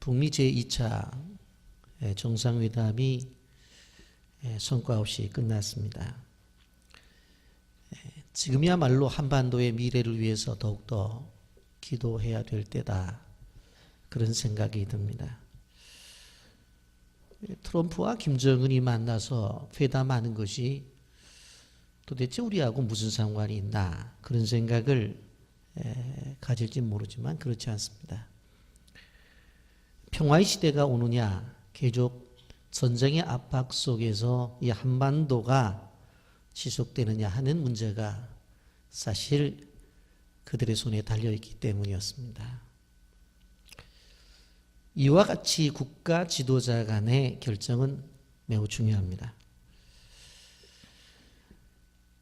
북미 제2차 정상회담이 성과 없이 끝났습니다. 지금이야말로 한반도의 미래를 위해서 더욱더 기도해야 될 때다, 그런 생각이 듭니다. 트럼프와 김정은이 만나서 회담하는 것이 도대체 우리하고 무슨 상관이 있나, 그런 생각을 가질지 모르지만 그렇지 않습니다. 평화의 시대가 오느냐, 계속 전쟁의 압박 속에서 이 한반도가 지속되느냐 하는 문제가 사실 그들의 손에 달려있기 때문이었습니다. 이와 같이 국가 지도자 간의 결정은 매우 중요합니다.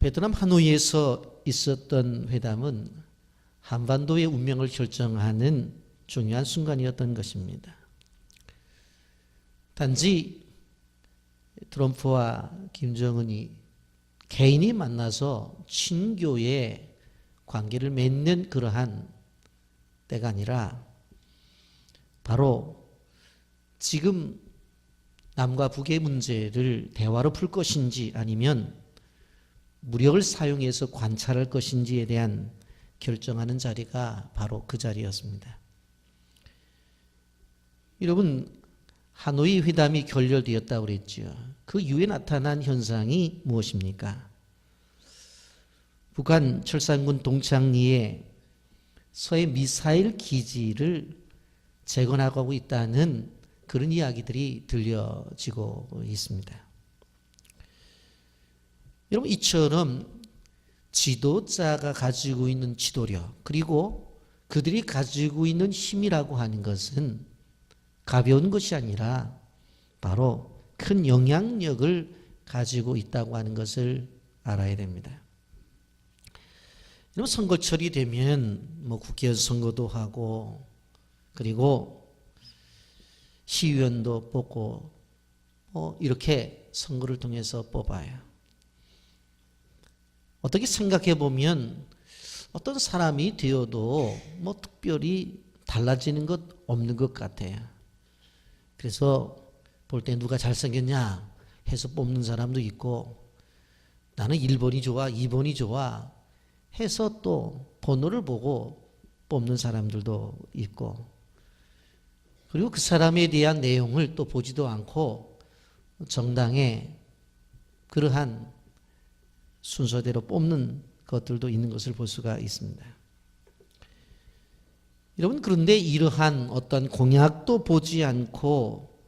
베트남 하노이에서 있었던 회담은 한반도의 운명을 결정하는 중요한 순간이었던 것입니다. 단지 트럼프와 김정은이 개인이 만나서 친교의 관계를 맺는 그러한 때가 아니라 바로 지금 남과 북의 문제를 대화로 풀 것인지 아니면 무력을 사용해서 관찰할 것인지에 대한 결정하는 자리가 바로 그 자리였습니다. 여러분, 하노이 회담이 결렬되었다고 그랬죠. 그 이후에 나타난 현상이 무엇입니까? 북한 철산군 동창리에 서해 미사일 기지를 재건하고 있다는 그런 이야기들이 들려지고 있습니다. 여러분, 이처럼 지도자가 가지고 있는 지도력, 그리고 그들이 가지고 있는 힘이라고 하는 것은 가벼운 것이 아니라 바로 큰 영향력을 가지고 있다고 하는 것을 알아야 됩니다. 여러분, 선거철이 되면 국회의원 선거도 하고, 그리고 시의원도 뽑고, 이렇게 선거를 통해서 뽑아요. 어떻게 생각해 보면 어떤 사람이 되어도 특별히 달라지는 것 없는 것 같아요. 그래서 볼 때 누가 잘생겼냐 해서 뽑는 사람도 있고, 나는 1번이 좋아, 2번이 좋아 해서 또 번호를 보고 뽑는 사람들도 있고, 그리고 그 사람에 대한 내용을 또 보지도 않고 정당의 그러한 순서대로 뽑는 것들도 있는 것을 볼 수가 있습니다. 여러분, 그런데 이러한 어떤 공약도 보지 않고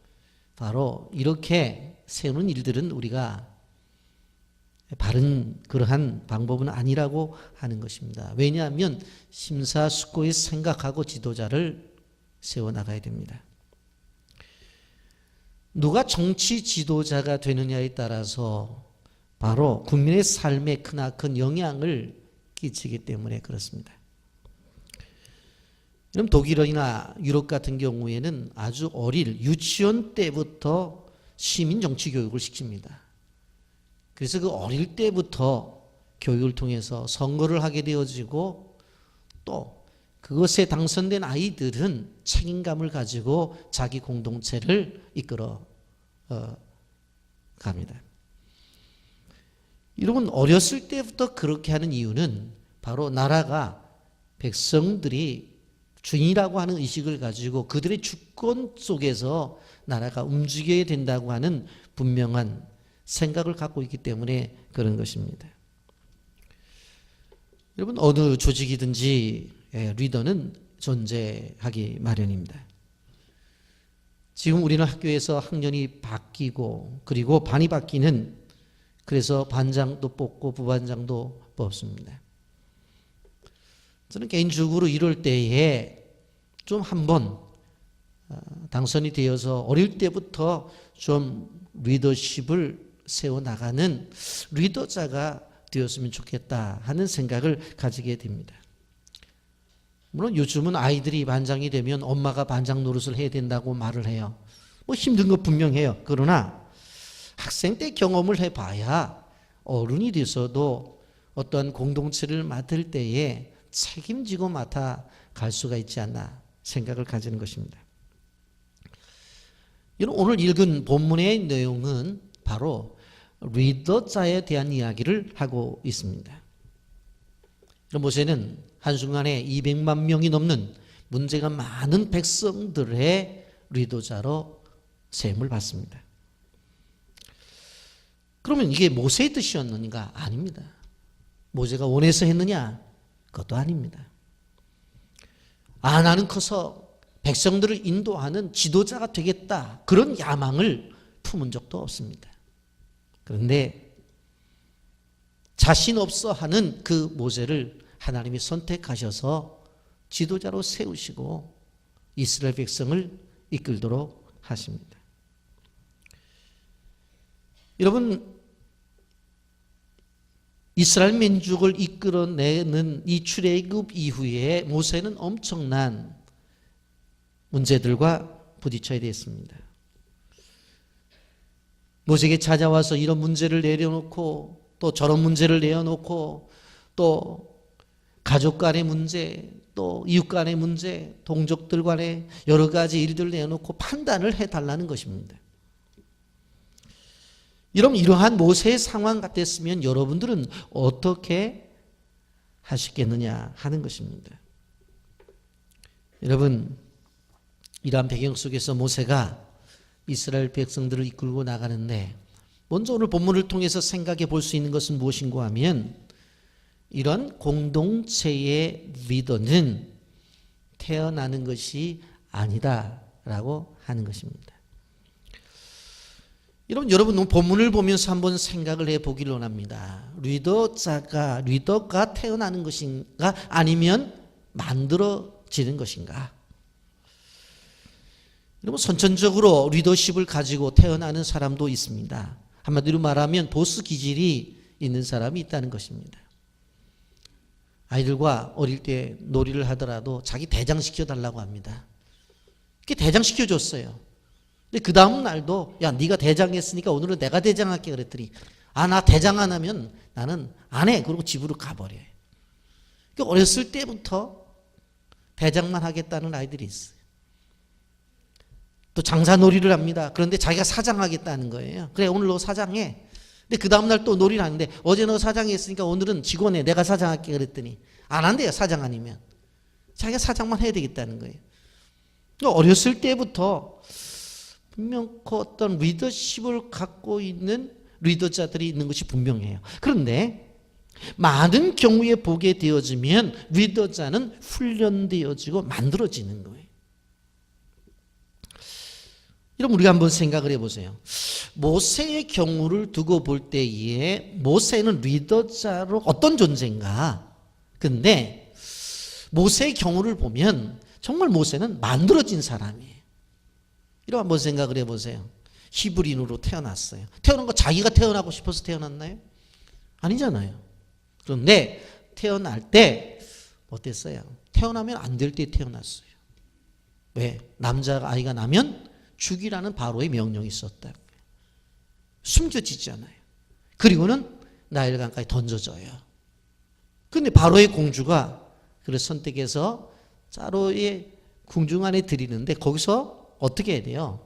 바로 이렇게 세우는 일들은 우리가 바른 그러한 방법은 아니라고 하는 것입니다. 왜냐하면 심사숙고히 생각하고 지도자를 세워나가야 됩니다. 누가 정치 지도자가 되느냐에 따라서 바로 국민의 삶에 크나큰 영향을 끼치기 때문에 그렇습니다. 그럼 독일이나 유럽 같은 경우에는 아주 어릴 유치원 때부터 시민 정치 교육을 시킵니다. 그래서 그 어릴 때부터 교육을 통해서 선거를 하게 되어지고, 또 그것에 당선된 아이들은 책임감을 가지고 자기 공동체를 이끌어 갑니다. 여러분, 어렸을 때부터 그렇게 하는 이유는 바로 나라가 백성들이 주인이라고 하는 의식을 가지고 그들의 주권 속에서 나라가 움직여야 된다고 하는 분명한 생각을 갖고 있기 때문에 그런 것입니다. 여러분, 어느 조직이든지 리더는 존재하기 마련입니다. 지금 우리는 학교에서 학년이 바뀌고, 그리고 반이 바뀌는, 그래서 반장도 뽑고 부반장도 뽑습니다. 저는 개인적으로 이럴 때에 좀 한번 당선이 되어서 어릴 때부터 좀 리더십을 세워나가는 리더자가 되었으면 좋겠다 하는 생각을 가지게 됩니다. 물론 요즘은 아이들이 반장이 되면 엄마가 반장 노릇을 해야 된다고 말을 해요. 힘든 것 분명해요. 그러나 학생 때 경험을 해봐야 어른이 돼서도 어떤 공동체를 맡을 때에 책임지고 맡아 갈 수가 있지 않나 생각을 가지는 것입니다. 여러분, 오늘 읽은 본문의 내용은 바로 리더자에 대한 이야기를 하고 있습니다. 모세는 한순간에 200만 명이 넘는 문제가 많은 백성들의 리더자로 세움을 받습니다. 그러면 이게 모세의 뜻이었는가? 아닙니다. 모세가 원해서 했느냐? 그것도 아닙니다. 나는 커서 백성들을 인도하는 지도자가 되겠다, 그런 야망을 품은 적도 없습니다. 그런데 자신 없어 하는 그 모세를 하나님이 선택하셔서 지도자로 세우시고 이스라엘 백성을 이끌도록 하십니다. 여러분, 이스라엘 민족을 이끌어내는 이 출애굽 이후에 모세는 엄청난 문제들과 부딪혀야 됐습니다. 모세에게 찾아와서 이런 문제를 내려놓고 또 저런 문제를 내어놓고 또 가족 간의 문제, 또 이웃 간의 문제, 동족들 간의 여러 가지 일들을 내어놓고 판단을 해달라는 것입니다. 이러한 모세의 상황 같았으면 여러분들은 어떻게 하시겠느냐 하는 것입니다. 여러분, 이러한 배경 속에서 모세가 이스라엘 백성들을 이끌고 나가는데 먼저 오늘 본문을 통해서 생각해 볼 수 있는 것은 무엇인가 하면, 이런 공동체의 리더는 태어나는 것이 아니다라고 하는 것입니다. 여러분 본문을 보면서 한번 생각을 해보기를 원합니다. 리더가 태어나는 것인가, 아니면 만들어지는 것인가? 여러분, 선천적으로 리더십을 가지고 태어나는 사람도 있습니다. 한마디로 말하면 보스 기질이 있는 사람이 있다는 것입니다. 아이들과 어릴 때 놀이를 하더라도 자기 대장시켜 달라고 합니다. 그렇게 대장시켜줬어요. 근데 그 다음 날도 야, 네가 대장했으니까 오늘은 내가 대장할게 그랬더니 나 대장 안 하면 나는 안 해. 그러고 집으로 가버려요. 그러니까 어렸을 때부터 대장만 하겠다는 아이들이 있어요. 또 장사놀이를 합니다. 그런데 자기가 사장하겠다는 거예요. 그래, 오늘 너 사장해. 근데 그 다음날 또 놀이를 하는데 어제 너 사장했으니까 오늘은 직원해. 내가 사장할게 그랬더니 안 한대요. 사장 아니면. 자기가 사장만 해야 되겠다는 거예요. 그러니까 어렸을 때부터 분명 그 어떤 리더십을 갖고 있는 리더자들이 있는 것이 분명해요. 그런데 많은 경우에 보게 되어지면 리더자는 훈련되어지고 만들어지는 거예요. 여러분, 우리가 한번 생각을 해보세요. 모세의 경우를 두고 볼 때에 모세는 리더자로 어떤 존재인가? 근데 모세의 경우를 보면 정말 모세는 만들어진 사람이에요. 이런 한번 생각을 해보세요. 히브리인으로 태어났어요. 태어난 거 자기가 태어나고 싶어서 태어났나요? 아니잖아요. 그런데 태어날 때 어땠어요? 태어나면 안 될 때 태어났어요. 왜? 남자아이가 나면 죽이라는 바로의 명령이 있었다. 숨겨지잖아요. 그리고는 나일강가에 던져져요. 그런데 바로의 공주가 그를 선택해서 자로의 궁중 안에 들이는데 거기서 어떻게 해야 돼요?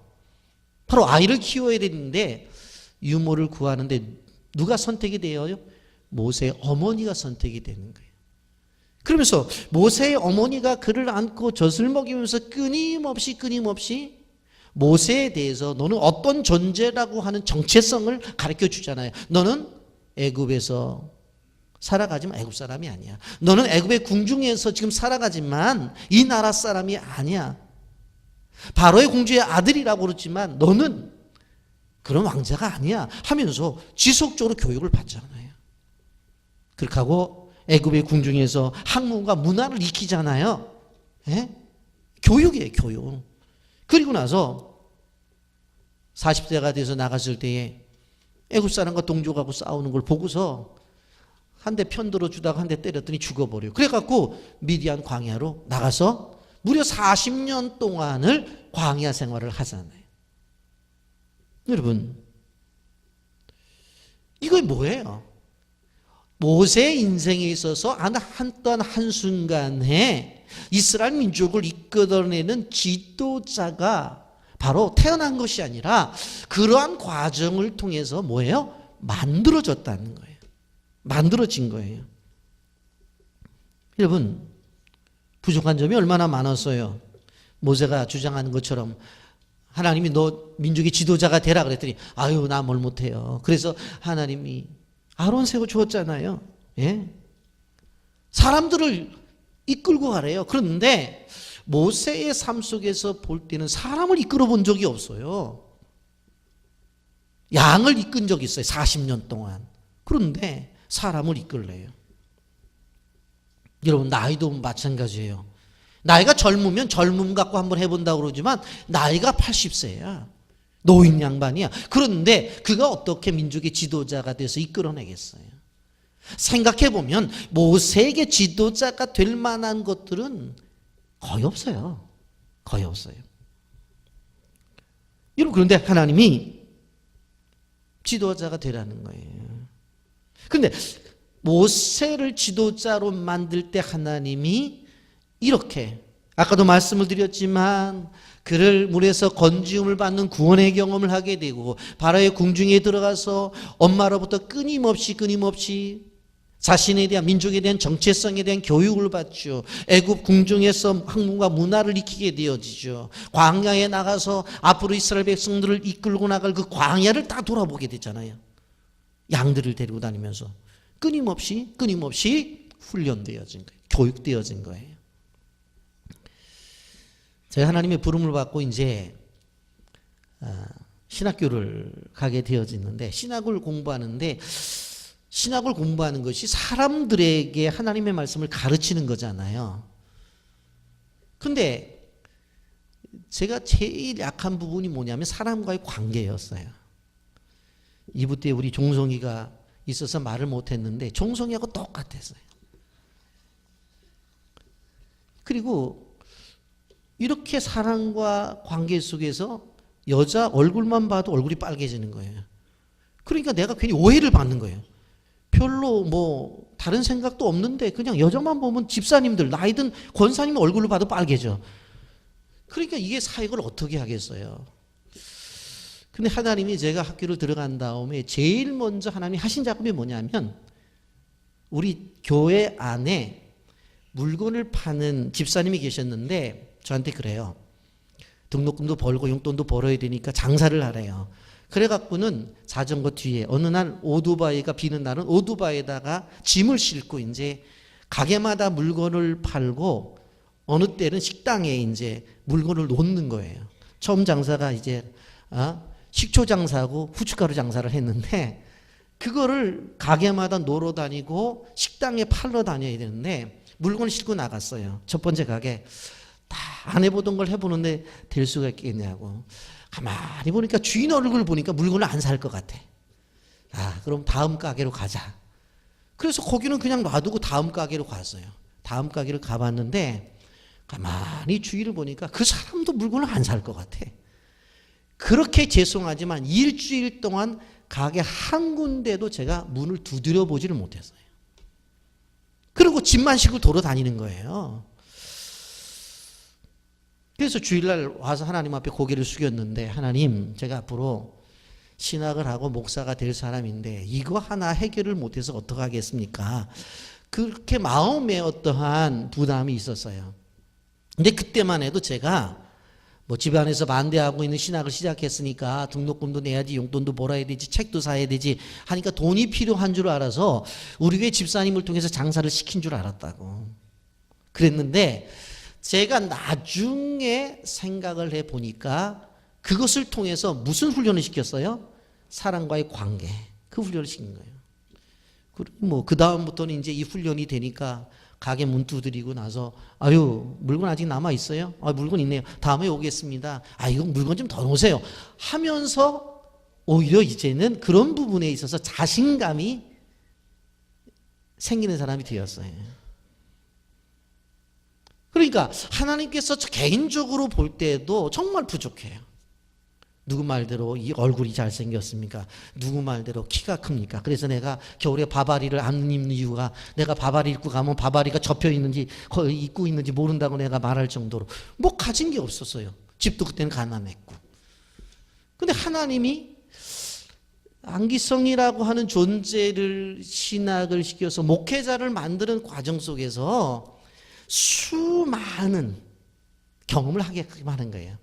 바로 아이를 키워야 되는데 유모를 구하는데 누가 선택이 돼요? 모세의 어머니가 선택이 되는 거예요. 그러면서 모세의 어머니가 그를 안고 젖을 먹이면서 끊임없이 모세에 대해서 너는 어떤 존재라고 하는 정체성을 가르쳐 주잖아요. 너는 애굽에서 살아가지만 애굽 사람이 아니야. 너는 애굽의 궁중에서 지금 살아가지만 이 나라 사람이 아니야. 바로의 공주의 아들이라고 그러지만 너는 그런 왕자가 아니야 하면서 지속적으로 교육을 받잖아요. 그렇게 하고 애굽의 궁중에서 학문과 문화를 익히잖아요. 예? 교육이에요, 교육. 그리고 나서 40세가 돼서 나갔을 때에 애굽 사람과 동족하고 싸우는 걸 보고서 한 대 편들어 주다가 한 대 때렸더니 죽어버려요. 그래갖고 미디안 광야로 나가서 무려 40년 동안을 광야 생활을 하잖아요. 여러분, 이거 뭐예요? 모세의 인생에 있어서 어떤 한순간에 이스라엘 민족을 이끌어내는 지도자가 바로 태어난 것이 아니라 그러한 과정을 통해서 뭐예요? 만들어졌다는 거예요. 만들어진 거예요. 여러분, 부족한 점이 얼마나 많았어요. 모세가 주장하는 것처럼 하나님이 너 민족의 지도자가 되라 그랬더니 아유 나 뭘 못해요. 그래서 하나님이 아론 세워 주었잖아요. 예? 사람들을 이끌고 가래요. 그런데 모세의 삶 속에서 볼 때는 사람을 이끌어 본 적이 없어요. 양을 이끈 적이 있어요. 40년 동안. 그런데 사람을 이끌래요. 여러분 나이도 마찬가지예요. 나이가 젊으면 젊음 갖고 한번 해본다고 그러지만 나이가 80세야. 노인 양반이야. 그런데 그가 어떻게 민족의 지도자가 돼서 이끌어내겠어요? 생각해보면 모세에게 지도자가 될 만한 것들은 거의 없어요. 거의 없어요. 여러분 그런데 하나님이 지도자가 되라는 거예요. 그런데 모세를 지도자로 만들 때 하나님이 이렇게 아까도 말씀을 드렸지만 그를 물에서 건지움을 받는 구원의 경험을 하게 되고 바로의 궁중에 들어가서 엄마로부터 끊임없이 자신에 대한 민족에 대한 정체성에 대한 교육을 받죠. 애굽 궁중에서 학문과 문화를 익히게 되어지죠. 광야에 나가서 앞으로 이스라엘 백성들을 이끌고 나갈 그 광야를 다 돌아보게 되잖아요. 양들을 데리고 다니면서 끊임없이 훈련되어진 거예요. 교육되어진 거예요. 제가 하나님의 부름을 받고 이제 신학교를 가게 되어졌는데 신학을 공부하는 것이 사람들에게 하나님의 말씀을 가르치는 거잖아요. 근데 제가 제일 약한 부분이 뭐냐면 사람과의 관계였어요. 2부 때 우리 종성이가 있어서 말을 못했는데 종성이하고 똑같았어요. 그리고 이렇게 사람과 관계 속에서 여자 얼굴만 봐도 얼굴이 빨개지는 거예요. 그러니까 내가 괜히 오해를 받는 거예요. 별로 뭐 다른 생각도 없는데 그냥 여자만 보면 집사님들 나이든 권사님 얼굴을 봐도 빨개져. 그러니까 이게 사역을 어떻게 하겠어요. 근데 하나님이 제가 학교를 들어간 다음에 제일 먼저 하나님이 하신 작업이 뭐냐면 우리 교회 안에 물건을 파는 집사님이 계셨는데 저한테 그래요. 등록금도 벌고 용돈도 벌어야 되니까 장사를 하래요. 그래갖고는 자전거 뒤에 어느 날 오토바이가 비는 날은 오토바이에다가 짐을 싣고 이제 가게마다 물건을 팔고 어느 때는 식당에 이제 물건을 놓는 거예요. 처음 장사가 이제 식초 장사하고 후춧가루 장사를 했는데 그거를 가게마다 놀러 다니고 식당에 팔러 다녀야 되는데 물건을 싣고 나갔어요. 첫 번째 가게. 다 안 해보던 걸 해보는데 될 수가 있겠냐고. 가만히 보니까 주인 얼굴을 보니까 물건을 안 살 것 같아. 그럼 다음 가게로 가자. 그래서 거기는 그냥 놔두고 다음 가게로 갔어요. 다음 가게를 가봤는데 가만히 주인을 보니까 그 사람도 물건을 안 살 것 같아. 그렇게 죄송하지만 일주일 동안 가게 한 군데도 제가 문을 두드려 보지를 못했어요. 그리고 짐만 싣고 돌아다니는 거예요. 그래서 주일날 와서 하나님 앞에 고개를 숙였는데 하나님 제가 앞으로 신학을 하고 목사가 될 사람인데 이거 하나 해결을 못해서 어떡하겠습니까? 그렇게 마음에 어떠한 부담이 있었어요. 근데 그때만 해도 제가 뭐 집안에서 반대하고 있는 신학을 시작했으니까 등록금도 내야지 용돈도 벌어야 되지 책도 사야 되지 하니까 돈이 필요한 줄 알아서 우리 교회 집사님을 통해서 장사를 시킨 줄 알았다고 그랬는데 제가 나중에 생각을 해보니까 그것을 통해서 무슨 훈련을 시켰어요? 사람과의 관계 그 훈련을 시킨 거예요. 뭐 그 다음부터는 이제 이 훈련이 되니까 가게 문 두드리고 나서 아유 물건 아직 남아 있어요? 물건 있네요. 다음에 오겠습니다. 이거 물건 좀 더 놓으세요. 하면서 오히려 이제는 그런 부분에 있어서 자신감이 생기는 사람이 되었어요. 그러니까 하나님께서 개인적으로 볼 때도 정말 부족해요. 누구 말대로 이 얼굴이 잘생겼습니까? 누구 말대로 키가 큽니까? 그래서 내가 겨울에 바바리를 안 입는 이유가 내가 바바리 입고 가면 바바리가 접혀 있는지 입고 있는지 모른다고 내가 말할 정도로 뭐 가진 게 없었어요. 집도 그때는 가난했고 근데 하나님이 안기성이라고 하는 존재를 신학을 시켜서 목회자를 만드는 과정 속에서 수많은 경험을 하게끔 하는 거예요.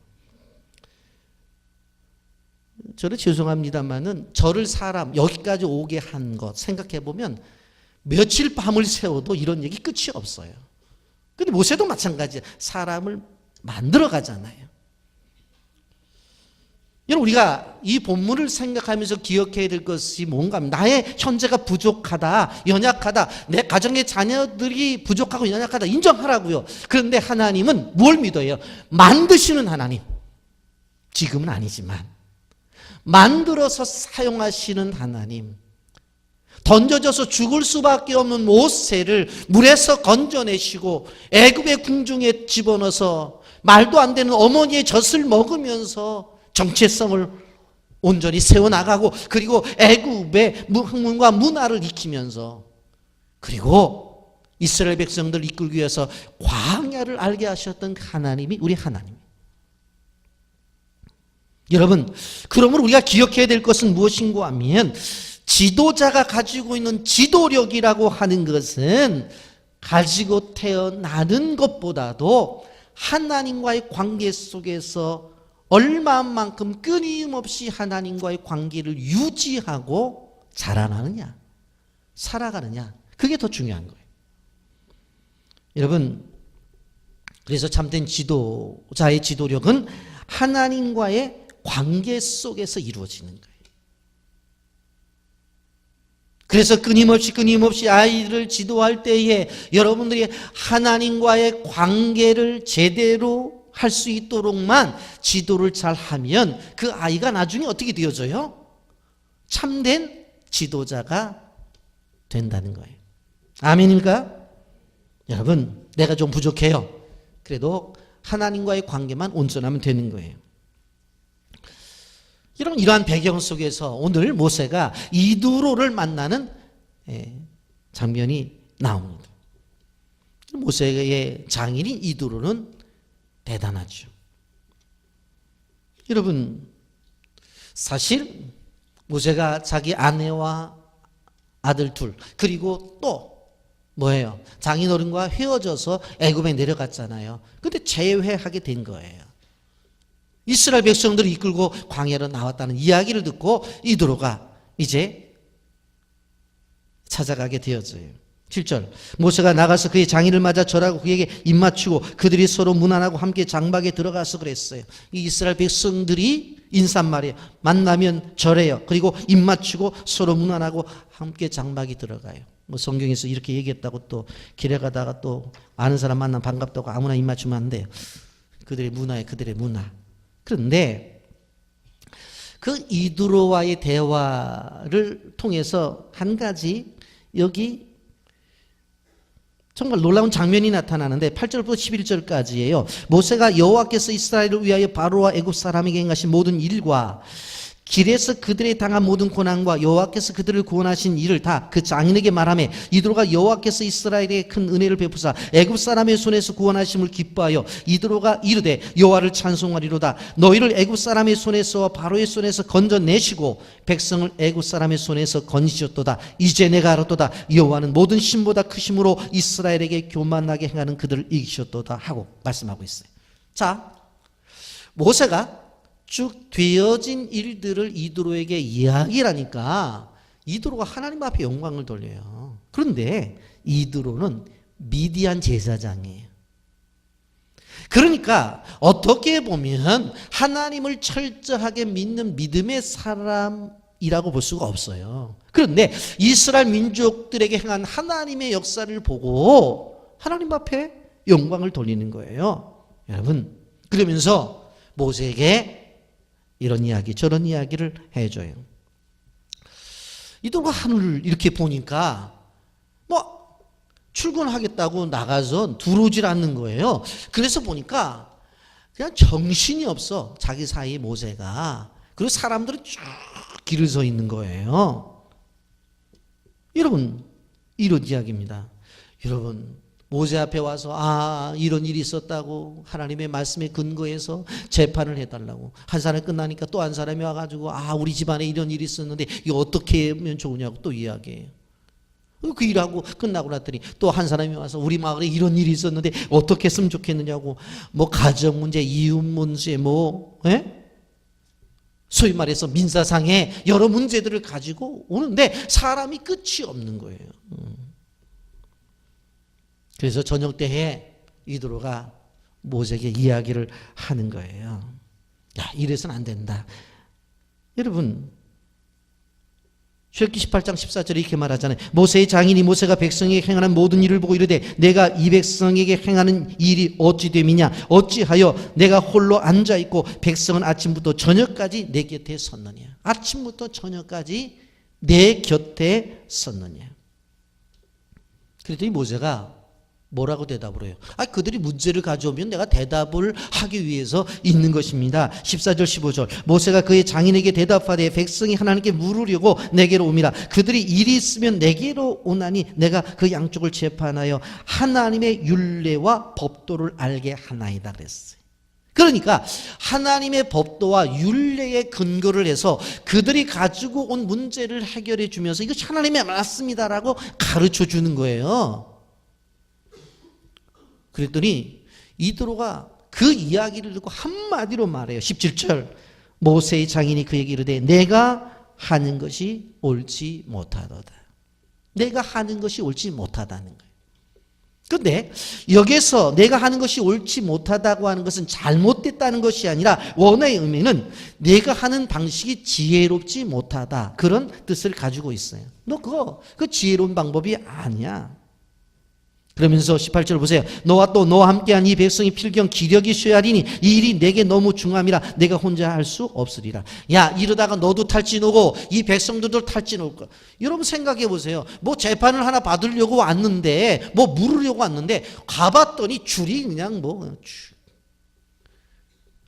저를 죄송합니다만은 저를 사람 여기까지 오게 한 것 생각해 보면 며칠 밤을 새워도 이런 얘기 끝이 없어요. 근데 모세도 마찬가지예요. 사람을 만들어 가잖아요. 여러분, 우리가 이 본문을 생각하면서 기억해야 될 것이 뭔가 하면 나의 현재가 부족하다, 연약하다, 내 가정의 자녀들이 부족하고 연약하다 인정하라고요. 그런데 하나님은 뭘 믿어요? 만드시는 하나님. 지금은 아니지만 만들어서 사용하시는 하나님. 던져져서 죽을 수밖에 없는 모세를 물에서 건져내시고 애굽의 궁중에 집어넣어서 말도 안 되는 어머니의 젖을 먹으면서 정체성을 온전히 세워나가고, 그리고 애굽의 학문과 문화를 익히면서, 그리고 이스라엘 백성들을 이끌기 위해서 광야를 알게 하셨던 하나님이 우리 하나님. 여러분, 그러므로 우리가 기억해야 될 것은 무엇인가 하면 지도자가 가지고 있는 지도력이라고 하는 것은 가지고 태어나는 것보다도 하나님과의 관계 속에서 얼마만큼 끊임없이 하나님과의 관계를 유지하고 자라나느냐, 살아가느냐, 그게 더 중요한 거예요. 여러분, 그래서 참된 지도자의 지도력은 하나님과의 관계 속에서 이루어지는 거예요. 그래서 끊임없이 아이들을 지도할 때에 여러분들이 하나님과의 관계를 제대로 할 수 있도록만 지도를 잘 하면 그 아이가 나중에 어떻게 되어져요? 참된 지도자가 된다는 거예요. 아멘입니까? 여러분, 내가 좀 부족해요. 그래도 하나님과의 관계만 온전하면 되는 거예요. 이러한 배경 속에서 오늘 모세가 이두로를 만나는 장면이 나옵니다. 모세의 장인인 이두로는 대단하죠. 여러분, 사실 모세가 자기 아내와 아들 둘, 그리고 또 뭐예요? 장인어른과 헤어져서 애굽에 내려갔잖아요. 근데 재회하게 된 거예요. 이스라엘 백성들을 이끌고 광야로 나왔다는 이야기를 듣고 이두로가 이제 찾아가게 되었어요. 7절, 모세가 나가서 그의 장인을 맞아 절하고 그에게 입맞추고 그들이 서로 문안하고 함께 장막에 들어가서 그랬어요. 이 이스라엘 백성들이 인사말이에요. 만나면 절해요. 그리고 입맞추고 서로 문안하고 함께 장막에 들어가요. 뭐 성경에서 이렇게 얘기했다고 또 길에 가다가 또 아는 사람 만나면 반갑다고 아무나 입맞추면 안 돼요. 그들의 문화에 그들의 문화. 그런데 그 이두로와의 대화를 통해서 한 가지 여기 정말 놀라운 장면이 나타나는데 8절부터 11절까지예요. 모세가 여호와께서 이스라엘을 위하여 바로와 애굽 사람에게 행하신 모든 일과 길에서 그들에 당한 모든 고난과 여호와께서 그들을 구원하신 일을 다 그 장인에게 말하며 이드로가 여호와께서 이스라엘에 큰 은혜를 베푸사 애굽 사람의 손에서 구원하심을 기뻐하여 이드로가 이르되 여호와를 찬송하리로다. 너희를 애굽 사람의 손에서 바로의 손에서 건져내시고 백성을 애굽 사람의 손에서 건지셨도다. 이제 내가 알았도다. 여호와는 모든 신보다 크심으로 이스라엘에게 교만하게 행하는 그들을 이기셨도다 하고 말씀하고 있어요. 자, 모세가 쭉 되어진 일들을 이두로에게 이야기하니까 이두로가 하나님 앞에 영광을 돌려요. 그런데 이두로는 미디안 제사장이에요. 그러니까 어떻게 보면 하나님을 철저하게 믿는 믿음의 사람이라고 볼 수가 없어요. 그런데 이스라엘 민족들에게 행한 하나님의 역사를 보고 하나님 앞에 영광을 돌리는 거예요. 여러분, 그러면서 모세에게 이런 이야기 저런 이야기를 해줘요. 이들과 하늘을 이렇게 보니까 뭐 출근하겠다고 나가서 들어오질 않는 거예요. 그래서 보니까 그냥 정신이 없어. 자기 사이에 모세가. 그리고 사람들은 쭉 길을 서 있는 거예요. 여러분, 이런 이야기입니다. 여러분, 모세 앞에 와서 이런 일이 있었다고 하나님의 말씀에 근거해서 재판을 해달라고. 한 사람이 끝나니까 또 한 사람이 와가지고 우리 집안에 이런 일이 있었는데 이거 어떻게 하면 좋으냐고 또 이야기해요. 그 일하고 끝나고 났더니 또 한 사람이 와서 우리 마을에 이런 일이 있었는데 어떻게 했으면 좋겠느냐고, 뭐 가정 문제, 이웃 문제, 소위 말해서 민사상의 여러 문제들을 가지고 오는데 사람이 끝이 없는 거예요. 그래서 저녁 때에 이드로가 모세에게 이야기를 하는 거예요. 야, 이래서는 안 된다. 여러분, 출애굽기 18장 14절에 이렇게 말하잖아요. 모세의 장인이 모세가 백성에게 행하는 모든 일을 보고 이르되 내가 이 백성에게 행하는 일이 어찌 됨이냐, 어찌하여 내가 홀로 앉아있고 백성은 아침부터 저녁까지 내 곁에 섰느냐. 아침부터 저녁까지 내 곁에 섰느냐. 그랬더니 모세가 뭐라고 대답을 해요? 그들이 문제를 가져오면 내가 대답을 하기 위해서 있는 것입니다. 14절 15절 모세가 그의 장인에게 대답하되 백성이 하나님께 물으려고 내게로 옵니다. 그들이 일이 있으면 내게로 오나니 내가 그 양쪽을 재판하여 하나님의 율례와 법도를 알게 하나이다 그랬어요. 그러니까 하나님의 법도와 율례에 근거를 해서 그들이 가지고 온 문제를 해결해 주면서 이것이 하나님의 말씀이다라고 가르쳐 주는 거예요. 그랬더니 이드로가 그 이야기를 듣고 한마디로 말해요. 17절 모세의 장인이 그에게 이르되 내가 하는 것이 옳지 못하도다. 내가 하는 것이 옳지 못하다는 거예요. 그런데 여기서 내가 하는 것이 옳지 못하다고 하는 것은 잘못됐다는 것이 아니라 원어의 의미는 내가 하는 방식이 지혜롭지 못하다, 그런 뜻을 가지고 있어요. 너 그 지혜로운 방법이 아니야. 그러면서 18절 보세요. 너와 또 너와 함께한 이 백성이 필경 기력이 쇠하리니 이 일이 내게 너무 중함이라 내가 혼자 할 수 없으리라. 야, 이러다가 너도 탈진 오고 이 백성들도 탈진 올 거야. 여러분 생각해 보세요. 뭐 재판을 하나 받으려고 왔는데, 뭐 물으려고 왔는데 가봤더니 줄이 그냥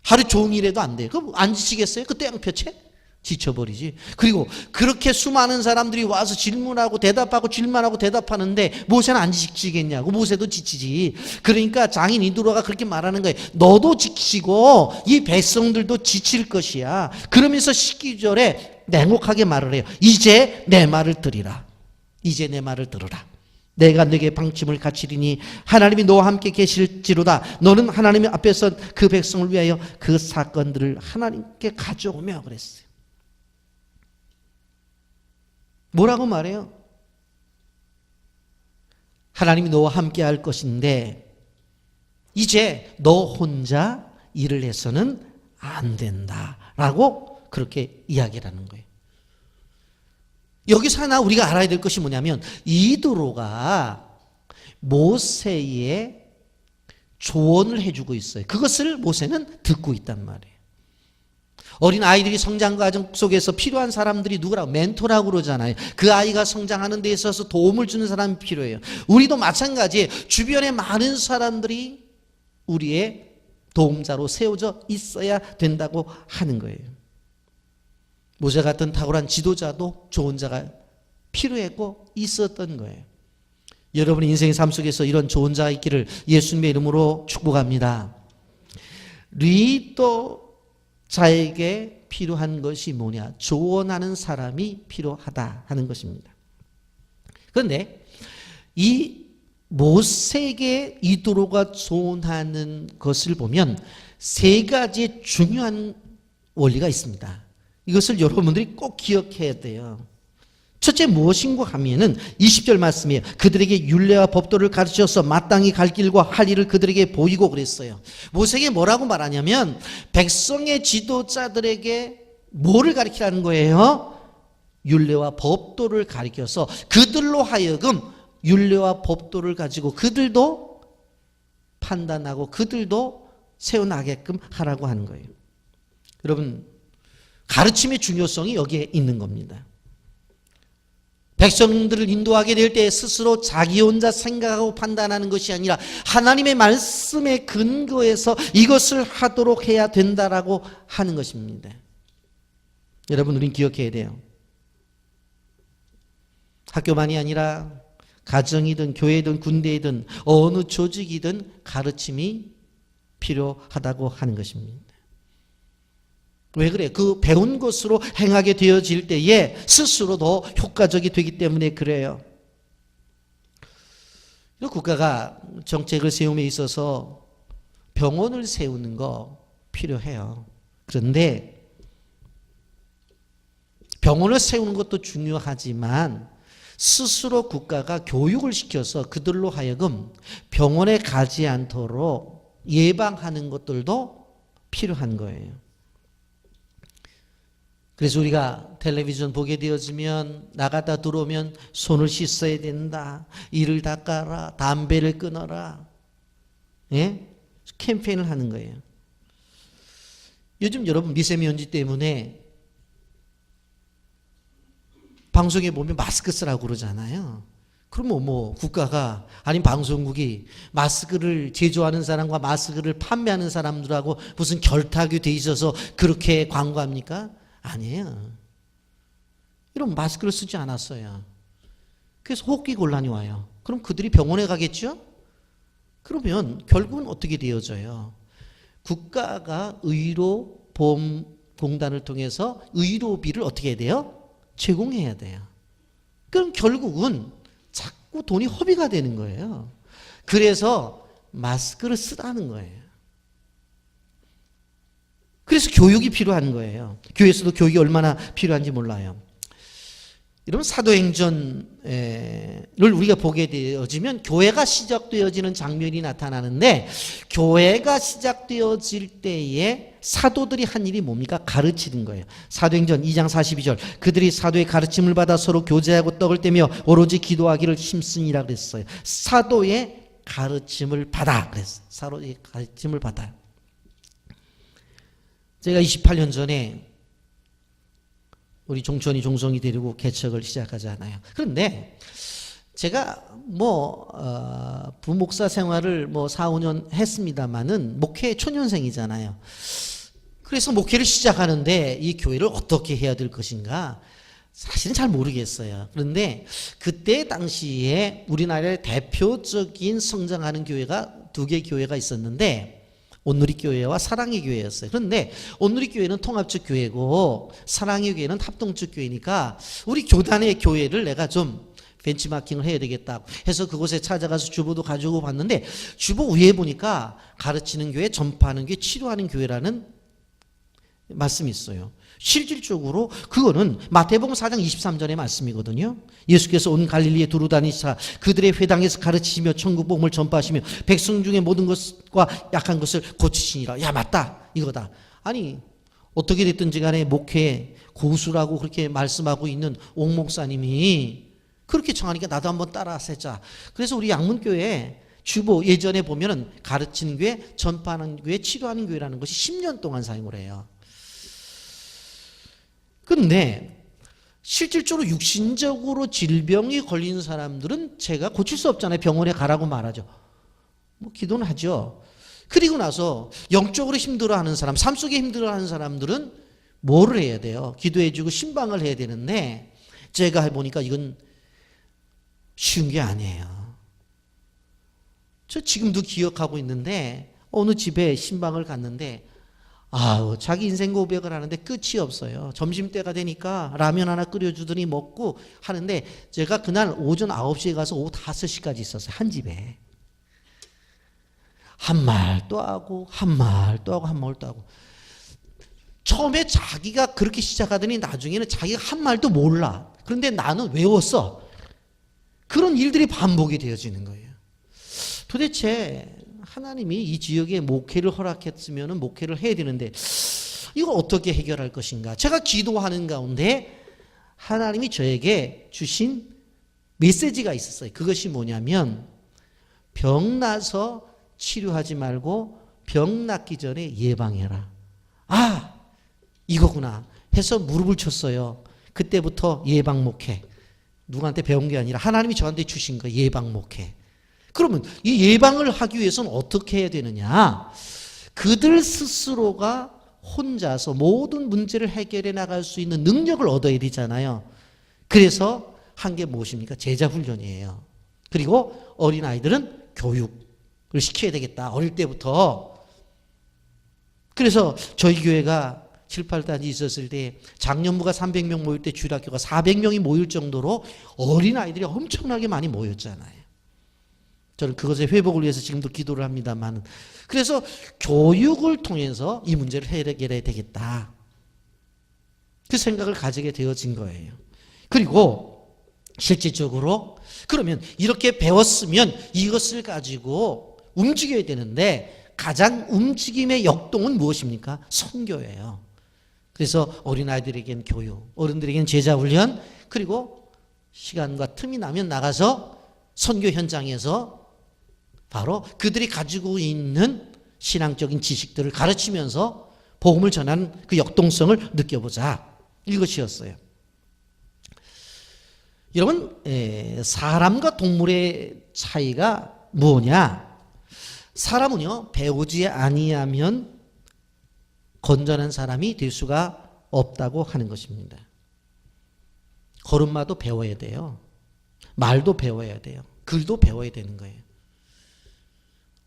하루 종일해도 안 돼. 그럼 안 지치겠어요? 그 땡볕에? 지쳐버리지. 그리고 그렇게 수많은 사람들이 와서 질문하고 대답하고 질문하고 대답하는데 모세는 안 지치겠냐고. 모세도 지치지. 그러니까 장인 이드로가 그렇게 말하는 거예요. 너도 지치고 이 백성들도 지칠 것이야. 그러면서 12절에 냉혹하게 말을 해요. 이제 내 말을 들으라. 이제 내 말을 들으라. 내가 네게 방침을 갖추리니 하나님이 너와 함께 계실지로다. 너는 하나님 앞에서 그 백성을 위하여 그 사건들을 하나님께 가져오며 그랬어요. 뭐라고 말해요? 하나님이 너와 함께 할 것인데 이제 너 혼자 일을 해서는 안 된다라고 그렇게 이야기를 하는 거예요. 여기서 하나 우리가 알아야 될 것이 뭐냐면 이드로가 모세의 조언을 해주고 있어요. 그것을 모세는 듣고 있단 말이에요. 어린 아이들이 성장 과정 속에서 필요한 사람들이 누구라고? 멘토라고 그러잖아요. 그 아이가 성장하는 데 있어서 도움을 주는 사람이 필요해요. 우리도 마찬가지예요. 주변에 많은 사람들이 우리의 도움자로 세워져 있어야 된다고 하는 거예요. 모세 같은 탁월한 지도자도 좋은 자가 필요했고 있었던 거예요. 여러분 인생의 삶 속에서 이런 좋은 자가 있기를 예수님의 이름으로 축복합니다. 리더자에게 필요한 것이 뭐냐? 조언하는 사람이 필요하다 하는 것입니다. 그런데 이 모세에게 이드로가 조언하는 것을 보면 세 가지의 중요한 원리가 있습니다. 이것을 여러분들이 꼭 기억해야 돼요. 첫째 무엇인가 하면은 20절 말씀이에요. 그들에게 율례와 법도를 가르쳐서 마땅히 갈 길과 할 일을 그들에게 보이고 그랬어요. 모세에게 뭐라고 말하냐면 백성의 지도자들에게 뭐를 가르치라는 거예요? 율례와 법도를 가르쳐서 그들로 하여금 율례와 법도를 가지고 그들도 판단하고 그들도 세워나게끔 하라고 하는 거예요. 여러분 가르침의 중요성이 여기에 있는 겁니다. 백성들을 인도하게 될 때 스스로 자기 혼자 생각하고 판단하는 것이 아니라 하나님의 말씀에 근거해서 이것을 하도록 해야 된다라고 하는 것입니다. 여러분 우린 기억해야 돼요. 학교만이 아니라 가정이든 교회든 군대이든 어느 조직이든 가르침이 필요하다고 하는 것입니다. 왜 그래? 그 배운 것으로 행하게 되어질 때에 스스로 더 효과적이 되기 때문에 그래요. 국가가 정책을 세움에 있어서 병원을 세우는 거 필요해요. 그런데 병원을 세우는 것도 중요하지만 스스로 국가가 교육을 시켜서 그들로 하여금 병원에 가지 않도록 예방하는 것들도 필요한 거예요. 그래서 우리가 텔레비전 보게 되어지면 나가다 들어오면 손을 씻어야 된다. 이를 닦아라. 담배를 끊어라. 예? 캠페인을 하는 거예요. 요즘 여러분 미세먼지 때문에 방송에 보면 마스크 쓰라고 그러잖아요. 그러면 뭐 국가가 아니면 방송국이 마스크를 제조하는 사람과 마스크를 판매하는 사람들하고 무슨 결탁이 돼 있어서 그렇게 광고합니까? 아니에요. 이런 마스크를 쓰지 않았어요. 그래서 호흡기 곤란이 와요. 그럼 그들이 병원에 가겠죠? 그러면 결국은 어떻게 되어져요? 국가가 의료보험공단을 통해서 의료비를 어떻게 해야 돼요? 제공해야 돼요. 그럼 결국은 자꾸 돈이 허비가 되는 거예요. 그래서 마스크를 쓰라는 거예요. 그래서 교육이 필요한 거예요. 교회에서도 교육이 얼마나 필요한지 몰라요. 여러분 사도행전을 우리가 보게 되어지면 교회가 시작되어지는 장면이 나타나는데 교회가 시작되어질 때에 사도들이 한 일이 뭡니까? 가르치는 거예요. 사도행전 2장 42절 그들이 사도의 가르침을 받아 서로 교제하고 떡을 떼며 오로지 기도하기를 힘쓰니라 그랬어요. 사도의 가르침을 받아 그랬어요. 사도의 가르침을 받아요. 제가 28년 전에 우리 종천이 종성이 데리고 개척을 시작하잖아요. 그런데 제가 부목사 생활을 4, 5년 했습니다만은 목회 초년생이잖아요. 그래서 목회를 시작하는데 이 교회를 어떻게 해야 될 것인가 사실은 잘 모르겠어요. 그런데 그때 당시에 우리나라의 대표적인 성장하는 교회가 두 개의 교회가 있었는데 온누리 교회와 사랑의 교회였어요. 그런데 온누리 교회는 통합적 교회고 사랑의 교회는 합동적 교회니까 우리 교단의 교회를 내가 좀 벤치마킹을 해야 되겠다고 해서 그곳에 찾아가서 주보도 가지고 봤는데 주보 위에 보니까 가르치는 교회, 전파하는 교회, 치료하는 교회라는 말씀이 있어요. 실질적으로 그거는 마태복음 4장 23절의 말씀이거든요. 예수께서 온 갈릴리에 두루 다니시사 그들의 회당에서 가르치시며 천국 복음을 전파하시며 백성 중에 모든 것과 약한 것을 고치시니라. 야 맞다 이거다. 아니 어떻게 됐든지 간에 목회 고수라고 그렇게 말씀하고 있는 옥 목사님이 그렇게 청하니까 나도 한번 따라서 해자. 그래서 우리 양문교회 주보 예전에 보면은 가르치는 교회, 전파하는 교회, 치료하는 교회라는 것이 10년 동안 사용을 해요. 근데 실질적으로 육신적으로 질병이 걸린 사람들은 제가 고칠 수 없잖아요. 병원에 가라고 말하죠. 기도는 하죠. 그리고 나서 영적으로 힘들어하는 사람, 삶 속에 힘들어하는 사람들은 뭐를 해야 돼요? 기도해주고 신방을 해야 되는데 제가 해보니까 이건 쉬운 게 아니에요. 저 지금도 기억하고 있는데 어느 집에 신방을 갔는데 자기 인생 고백을 하는데 끝이 없어요. 점심때가 되니까 라면 하나 끓여주더니 먹고 하는데 제가 그날 오전 9시에 가서 오후 5시까지 있었어요. 한 집에. 한 말 또 하고 한 말 또 하고 한 말 또 하고. 처음에 자기가 그렇게 시작하더니 나중에는 자기가 한 말도 몰라. 그런데 나는 외웠어. 그런 일들이 반복이 되어지는 거예요. 도대체 하나님이 이 지역에 목회를 허락했으면 목회를 해야 되는데 이걸 어떻게 해결할 것인가? 제가 기도하는 가운데 하나님이 저에게 주신 메시지가 있었어요. 그것이 뭐냐면 병나서 치료하지 말고 병 낫기 전에 예방해라. 이거구나 해서 무릎을 쳤어요. 그때부터 예방 목회. 누구한테 배운 게 아니라 하나님이 저한테 주신 거 예방 목회. 그러면 이 예방을 하기 위해서는 어떻게 해야 되느냐? 그들 스스로가 혼자서 모든 문제를 해결해 나갈 수 있는 능력을 얻어야 되잖아요. 그래서 한 게 무엇입니까? 제자 훈련이에요. 그리고 어린아이들은 교육을 시켜야 되겠다. 어릴 때부터. 그래서 저희 교회가 7, 8단지 있었을 때 장년부가 300명 모일 때 주일학교가 400명이 모일 정도로 어린아이들이 엄청나게 많이 모였잖아요. 저는 그것의 회복을 위해서 지금도 기도를 합니다만, 그래서 교육을 통해서 이 문제를 해결해야 되겠다. 그 생각을 가지게 되어진 거예요. 그리고 실질적으로 그러면 이렇게 배웠으면 이것을 가지고 움직여야 되는데 가장 움직임의 역동은 무엇입니까? 선교예요. 그래서 어린아이들에게는 교육, 어른들에게는 제자훈련, 그리고 시간과 틈이 나면 나가서 선교 현장에서 바로 그들이 가지고 있는 신앙적인 지식들을 가르치면서 복음을 전하는 그 역동성을 느껴보자. 이것이었어요. 여러분, 사람과 동물의 차이가 뭐냐? 사람은요, 배우지 아니하면 건전한 사람이 될 수가 없다고 하는 것입니다. 걸음마도 배워야 돼요. 말도 배워야 돼요. 글도 배워야 되는 거예요.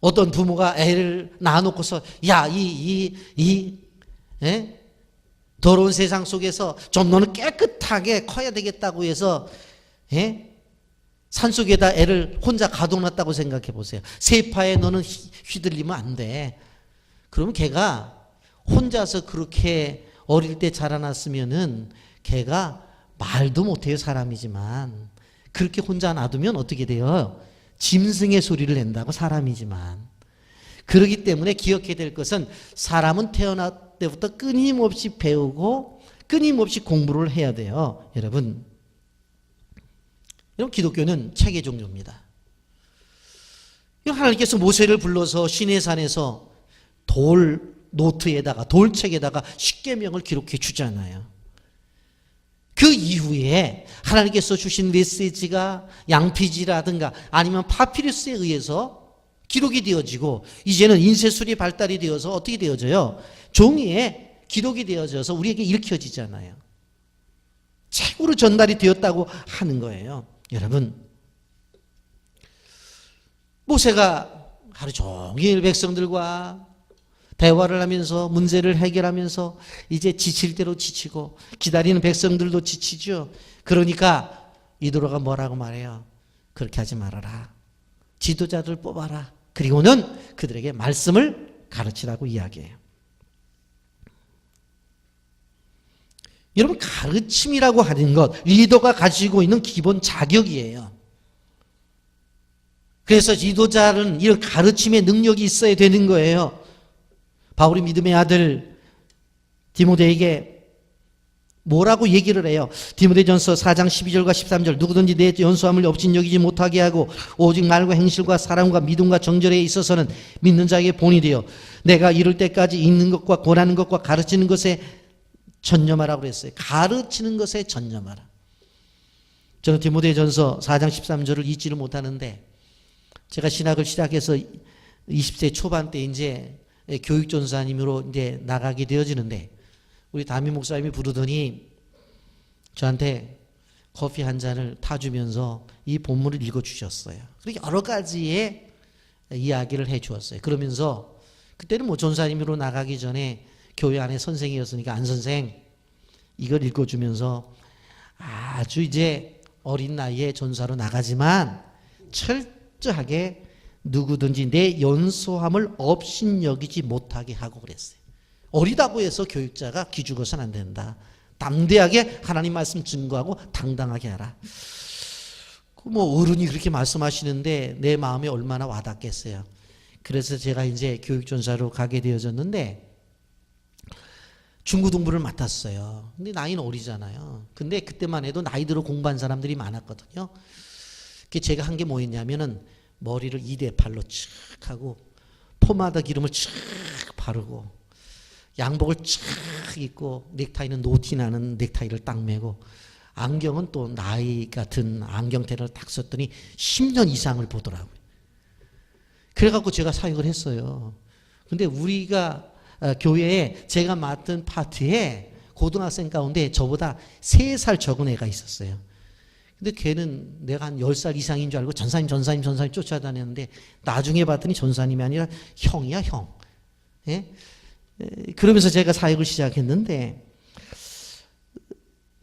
어떤 부모가 애를 낳아놓고서 야, 더러운 세상 속에서 좀 너는 깨끗하게 커야 되겠다고 해서 산속에다 애를 혼자 가둬놨다고 생각해 보세요. 세파에 너는 휘둘리면 안 돼. 그러면 걔가 혼자서 그렇게 어릴 때 자라났으면은 걔가 말도 못해요. 사람이지만 그렇게 혼자 놔두면 어떻게 돼요? 짐승의 소리를 낸다고. 사람이지만. 그렇기 때문에 기억해야 될 것은 사람은 태어날 때부터 끊임없이 배우고 끊임없이 공부를 해야 돼요. 여러분 기독교는 체계 종교입니다. 하나님께서 모세를 불러서 시내산에서 돌 노트에다가 돌책에다가 십계명을 기록해 주잖아요. 그 이후에 하나님께서 주신 메시지가 양피지라든가 아니면 파피루스에 의해서 기록이 되어지고 이제는 인쇄술이 발달이 되어서 어떻게 되어져요? 종이에 기록이 되어져서 우리에게 읽혀지잖아요. 책으로 전달이 되었다고 하는 거예요. 여러분, 모세가 하루 종일 백성들과 대화를 하면서 문제를 해결하면서 이제 지칠 대로 지치고 기다리는 백성들도 지치죠. 그러니까 이도로가 뭐라고 말해요? 그렇게 하지 말아라. 지도자들 뽑아라. 그리고는 그들에게 말씀을 가르치라고 이야기해요. 여러분, 가르침이라고 하는 것, 리더가 가지고 있는 기본 자격이에요. 그래서 지도자는 이런 가르침의 능력이 있어야 되는 거예요. 바울이 믿음의 아들 디모데에게 뭐라고 얘기를 해요? 디모데전서 4장 12절과 13절 누구든지 내 연수함을 업신 여기지 못하게 하고 오직 말과 행실과 사랑과 믿음과 정절에 있어서는 믿는 자에게 본이 되어 내가 이룰 때까지 읽는 것과 권하는 것과 가르치는 것에 전념하라고 그랬어요. 가르치는 것에 전념하라. 저는 디모데전서 4장 13절을 잊지를 못하는데 제가 신학을 시작해서 20세 초반 때 이제 교육전사님으로 이제 나가게 되어지는데 우리 담임 목사님이 부르더니 저한테 커피 한 잔을 타주면서 이 본문을 읽어주셨어요. 그리고 여러 가지의 이야기를 해주었어요. 그러면서 그때는 뭐 전사님으로 나가기 전에 교회 안에 선생이었으니까 안 선생 이걸 읽어주면서 아주 이제 어린 나이에 전사로 나가지만 철저하게 누구든지 내 연소함을 업신여기지 못하게 하고 그랬어요. 어리다고 해서 교육자가 기죽어서는 안 된다. 담대하게 하나님 말씀 증거하고 당당하게 하라. 뭐 어른이 그렇게 말씀하시는데 내 마음에 얼마나 와닿겠어요. 그래서 제가 이제 교육전사로 가게 되어졌는데 중고등부를 맡았어요. 근데 나이는 어리잖아요. 근데 그때만 해도 나이 들어 공부한 사람들이 많았거든요. 제가 한 게 뭐였냐면은 머리를 2대8로 칙 하고 포마다 기름을 칙 바르고 양복을 칙 입고 넥타이는 노티 나는 넥타이를 딱 매고 안경은 또 나이 같은 안경테를 딱 썼더니 10년 이상을 보더라고요. 그래갖고 제가 사역을 했어요. 근데 우리가 교회에 제가 맡은 파트에 고등학생 가운데 저보다 3살 적은 애가 있었어요. 근데 걔는 내가 한 10살 이상인 줄 알고 전사님 쫓아다녔는데 나중에 봤더니 전사님이 아니라 형이야, 형. 예? 그러면서 제가 사역을 시작했는데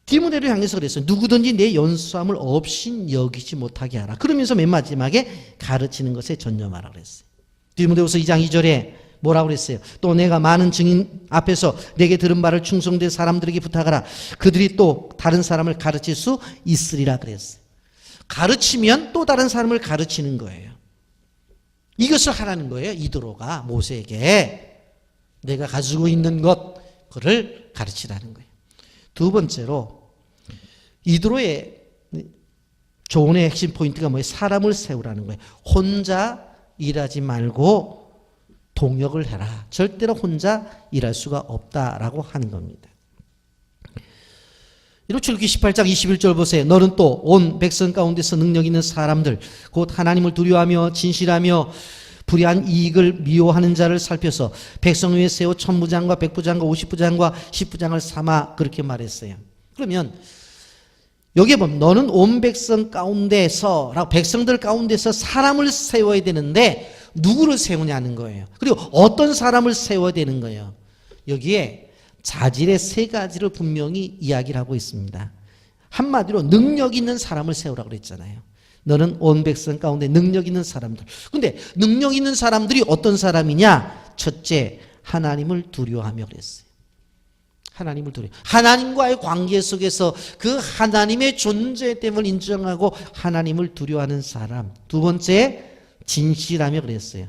디모데를 향해서 그랬어요. 누구든지 내 연수함을 없인 여기지 못하게 하라. 그러면서 맨 마지막에 가르치는 것에 전념하라 그랬어요. 디모데후서 2장 2절에 뭐라고 그랬어요? 또 내가 많은 증인 앞에서 내게 들은 바를 충성된 사람들에게 부탁하라. 그들이 또 다른 사람을 가르칠 수 있으리라 그랬어요. 가르치면 또 다른 사람을 가르치는 거예요. 이것을 하라는 거예요. 이드로가 모세에게 내가 가지고 있는 것, 그를 가르치라는 거예요. 두 번째로 이드로의 조언의 핵심 포인트가 뭐예요? 사람을 세우라는 거예요. 혼자 일하지 말고 동역을 해라. 절대로 혼자 일할 수가 없다라고 하는 겁니다. 출애굽기 18장 21절 보세요. 너는 또 온 백성 가운데서 능력 있는 사람들 곧 하나님을 두려워하며 진실하며 불의한 이익을 미워하는 자를 살펴서 백성 위에 세워 천부장과 백부장과 50부장과 10부장을 삼아 그렇게 말했어요. 그러면 여기에 보면 너는 온 백성 가운데서 백성들 가운데서 사람을 세워야 되는데 누구를 세우냐는 거예요. 그리고 어떤 사람을 세워야 되는 거예요. 여기에 자질의 세 가지를 분명히 이야기를 하고 있습니다. 한마디로 능력 있는 사람을 세우라고 그랬잖아요. 너는 온 백성 가운데 능력 있는 사람들. 근데 능력 있는 사람들이 어떤 사람이냐? 첫째, 하나님을 두려워하며 그랬어요. 하나님을 두려워. 하나님과의 관계 속에서 그 하나님의 존재됨을 인정하고 하나님을 두려워하는 사람. 두 번째, 진실하며 그랬어요.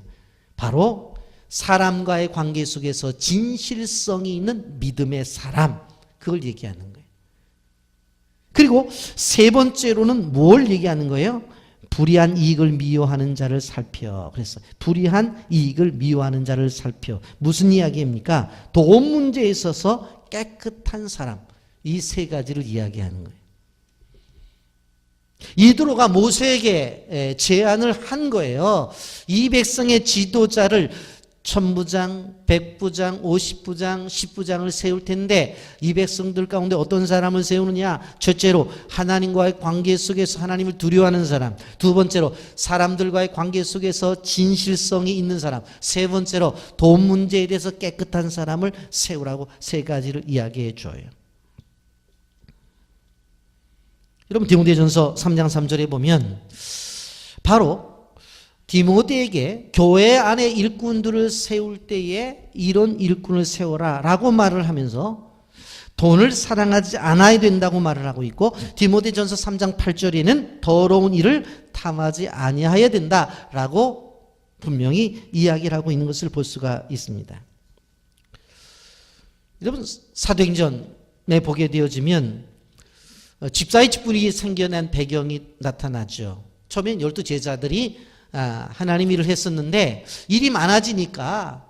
바로 사람과의 관계 속에서 진실성이 있는 믿음의 사람, 그걸 얘기하는 거예요. 그리고 세 번째로는 뭘 얘기하는 거예요? 불의한 이익을 미워하는 자를 살펴. 그래서 불의한 이익을 미워하는 자를 살펴. 무슨 이야기입니까? 돈 문제에 있어서 깨끗한 사람. 이 세 가지를 이야기하는 거예요. 이드로가 모세에게 제안을 한 거예요. 이 백성의 지도자를 천부장, 백부장, 50부장, 10부장을 세울 텐데 이 백성들 가운데 어떤 사람을 세우느냐? 첫째로 하나님과의 관계 속에서 하나님을 두려워하는 사람, 두 번째로 사람들과의 관계 속에서 진실성이 있는 사람, 세 번째로 돈 문제에 대해서 깨끗한 사람을 세우라고 세 가지를 이야기해 줘요. 여러분 디모데전서 3장 3절에 보면 바로 디모데에게 교회 안에 일꾼들을 세울 때에 이런 일꾼을 세워라 라고 말을 하면서 돈을 사랑하지 않아야 된다고 말을 하고 있고 디모데전서 3장 8절에는 더러운 일을 탐하지 아니하여야 된다라고 분명히 이야기를 하고 있는 것을 볼 수가 있습니다. 여러분 사도행전에 보게 되어지면 집사의 직분이 생겨난 배경이 나타나죠. 처음엔 12 제자들이 하나님 일을 했었는데 일이 많아지니까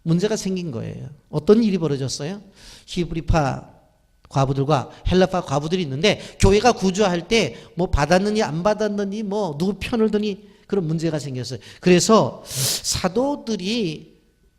문제가 생긴 거예요. 어떤 일이 벌어졌어요? 히브리파 과부들과 헬라파 과부들이 있는데 교회가 구조할 때 뭐 받았느니 안 받았느니 뭐 누구 편을 드니 그런 문제가 생겼어요. 그래서 사도들이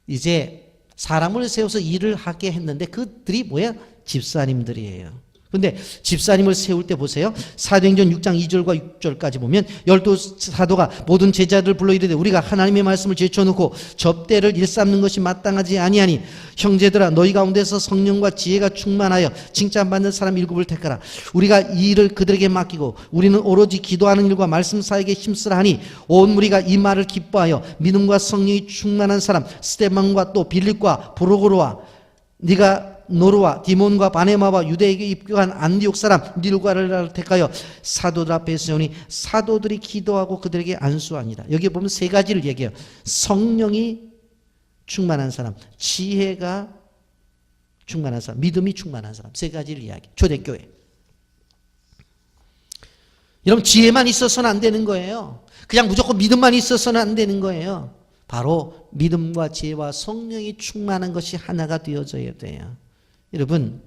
이제 사람을 세워서 일을 하게 했는데 그들이 뭐야? 집사님들이에요. 근데 집사님을 세울 때 보세요. 사도행전 6장 2절과 6절까지 보면 12 사도가 모든 제자들을 불러 이르되 우리가 하나님의 말씀을 제쳐놓고 접대를 일삼는 것이 마땅하지 아니하니 형제들아 너희 가운데서 성령과 지혜가 충만하여 칭찬받는 사람 7을 택하라. 우리가 이 일을 그들에게 맡기고 우리는 오로지 기도하는 일과 말씀 사역에 힘쓰라 하니 온 무리가 이 말을 기뻐하여 믿음과 성령이 충만한 사람 스데반과 또 빌립과 브로고로와 네가 노르와 디몬과 바네마와 유대에게 입교한 안디옥 사람 닐과를 택하여 사도들 앞에 세우니 사도들이 기도하고 그들에게 안수하니라. 여기 보면 세 가지를 얘기해요. 성령이 충만한 사람, 지혜가 충만한 사람, 믿음이 충만한 사람, 세 가지를 이야기해요. 초대교회. 여러분 지혜만 있어서는 안 되는 거예요. 그냥 무조건 믿음만 있어서는 안 되는 거예요. 바로 믿음과 지혜와 성령이 충만한 것이 하나가 되어져야 돼요. 여러분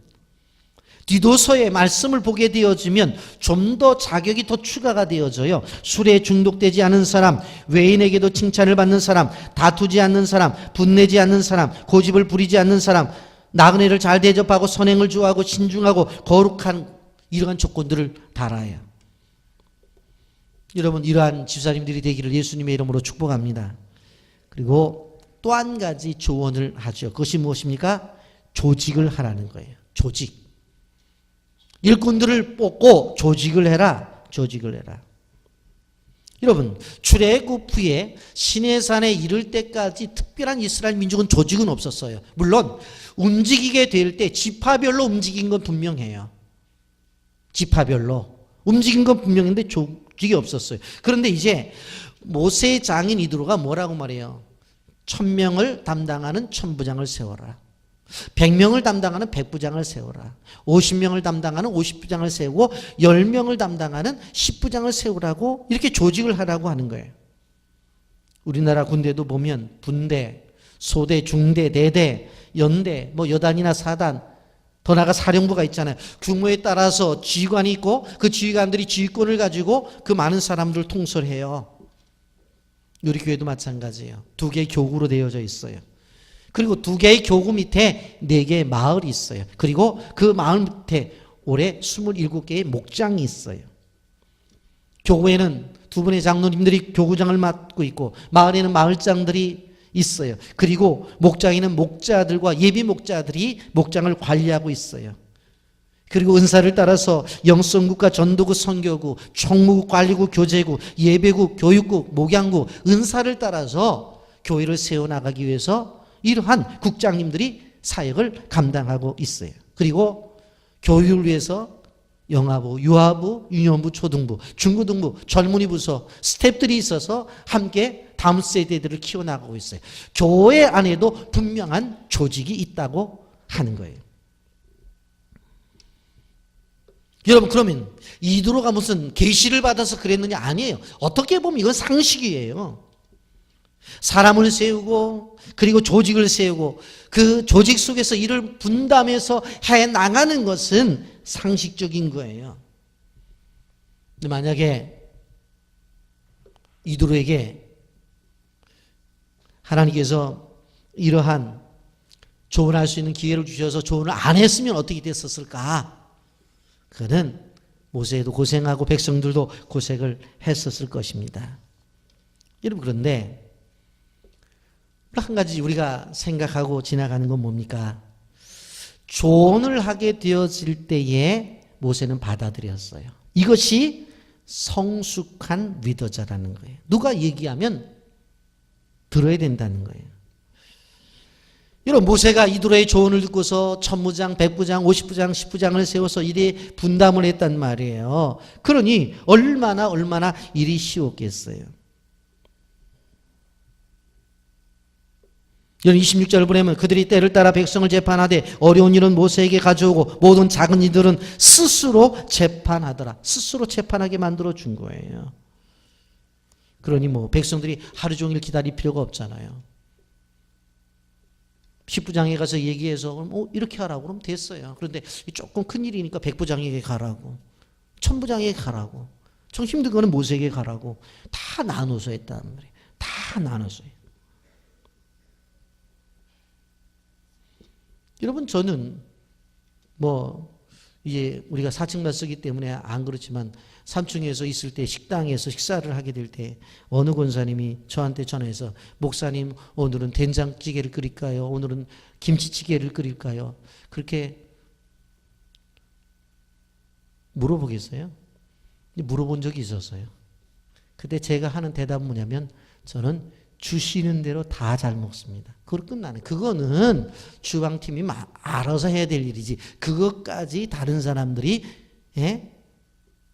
디도서의 말씀을 보게 되어지면 좀 더 자격이 더 추가가 되어져요. 술에 중독되지 않은 사람, 외인에게도 칭찬을 받는 사람, 다투지 않는 사람, 분내지 않는 사람, 고집을 부리지 않는 사람, 나그네를 잘 대접하고 선행을 좋아하고 신중하고 거룩한 이러한 조건들을 달아요. 여러분, 이러한 집사님들이 되기를 예수님의 이름으로 축복합니다. 그리고 또 한 가지 조언을 하죠. 그것이 무엇입니까? 조직을 하라는 거예요. 조직. 일꾼들을 뽑고 조직을 해라. 조직을 해라. 여러분, 출애굽 후에 시내산에 이를 때까지 특별한 이스라엘 민족은 조직은 없었어요. 물론 움직이게 될 때 지파별로 움직인 건 분명해요. 지파별로 움직인 건 분명한데 조직이 없었어요. 그런데 이제 모세의 장인 이드로가 뭐라고 말해요? 1000명을 담당하는 천부장을 세워라. 100명을 담당하는 백부장을 세워라. 50명을 담당하는 50부장을 세우고 10명을 담당하는 10부장을 세우라고 이렇게 조직을 하라고 하는 거예요. 우리나라 군대도 보면 분대, 소대, 중대, 대대, 연대, 뭐 여단이나 사단, 더 나아가 사령부가 있잖아요. 규모에 따라서 지휘관이 있고 그 지휘관들이 지휘권을 가지고 그 많은 사람들을 통솔해요. 우리 교회도 마찬가지예요. 2개의 교구로 되어져 있어요. 그리고 2개의 교구 밑에 4개의 마을이 있어요. 그리고 그 마을 밑에 올해 27개의 목장이 있어요. 교구에는 2분의 장로님들이 교구장을 맡고 있고 마을에는 마을장들이 있어요. 그리고 목장에는 목자들과 예비 목자들이 목장을 관리하고 있어요. 그리고 은사를 따라서 영성국과 전도국, 선교국, 총무국, 관리국, 교제국, 예배국, 교육국, 목양국, 은사를 따라서 교회를 세워나가기 위해서 이러한 국장님들이 사역을 감당하고 있어요. 그리고 교육을 위해서 영아부, 유아부, 유년부, 초등부, 중고등부, 젊은이 부서, 스태프들이 있어서 함께 다음 세대들을 키워나가고 있어요. 교회 안에도 분명한 조직이 있다고 하는 거예요. 여러분, 그러면 이드로가 무슨 계시를 받아서 그랬느냐? 아니에요. 어떻게 보면 이건 상식이에요. 사람을 세우고 그리고 조직을 세우고 그 조직 속에서 일을 분담해서 해 나가는 것은 상식적인 거예요. 근데 만약에 이드로에게 하나님께서 이러한 조언할 수 있는 기회를 주셔서 조언을 안 했으면 어떻게 됐었을까? 그는 모세도 고생하고 백성들도 고생을 했었을 것입니다. 여러분, 그런데 한 가지 우리가 생각하고 지나가는 건 뭡니까? 조언을 하게 되어질 때에 모세는 받아들였어요. 이것이 성숙한 리더자라는 거예요. 누가 얘기하면 들어야 된다는 거예요. 여러분, 모세가 이드로의 조언을 듣고서 천부장, 백부장, 50부장, 10부장을 세워서 일에 분담을 했단 말이에요. 그러니 얼마나 일이 쉬웠겠어요. 여러분, 26절을 보내면 그들이 때를 따라 백성을 재판하되 어려운 일은 모세에게 가져오고 모든 작은 이들은 스스로 재판하더라. 스스로 재판하게 만들어 준 거예요. 그러니 뭐 백성들이 하루 종일 기다릴 필요가 없잖아요. 10부장에 가서 얘기해서 그럼 이렇게 하라고 그러면 됐어요. 그런데 조금 큰 일이니까 백부장에게 가라고, 천부장에게 가라고, 좀 힘든 거는 모세에게 가라고 다 나눠서 했단 말이에요. 다 나눠서 해요. 여러분, 저는 이제 우리가 4층만 쓰기 때문에 안 그렇지만 3층에서 있을 때 식당에서 식사를 하게 될 때 어느 권사님이 저한테 전화해서 목사님, 오늘은 된장찌개를 끓일까요? 오늘은 김치찌개를 끓일까요? 그렇게 물어보겠어요? 물어본 적이 있었어요. 그때 제가 하는 대답은 뭐냐면 저는 주시는 대로 다 잘 먹습니다. 그걸 끝나네. 그거는 주방팀이 알아서 해야 될 일이지 그것까지 다른 사람들이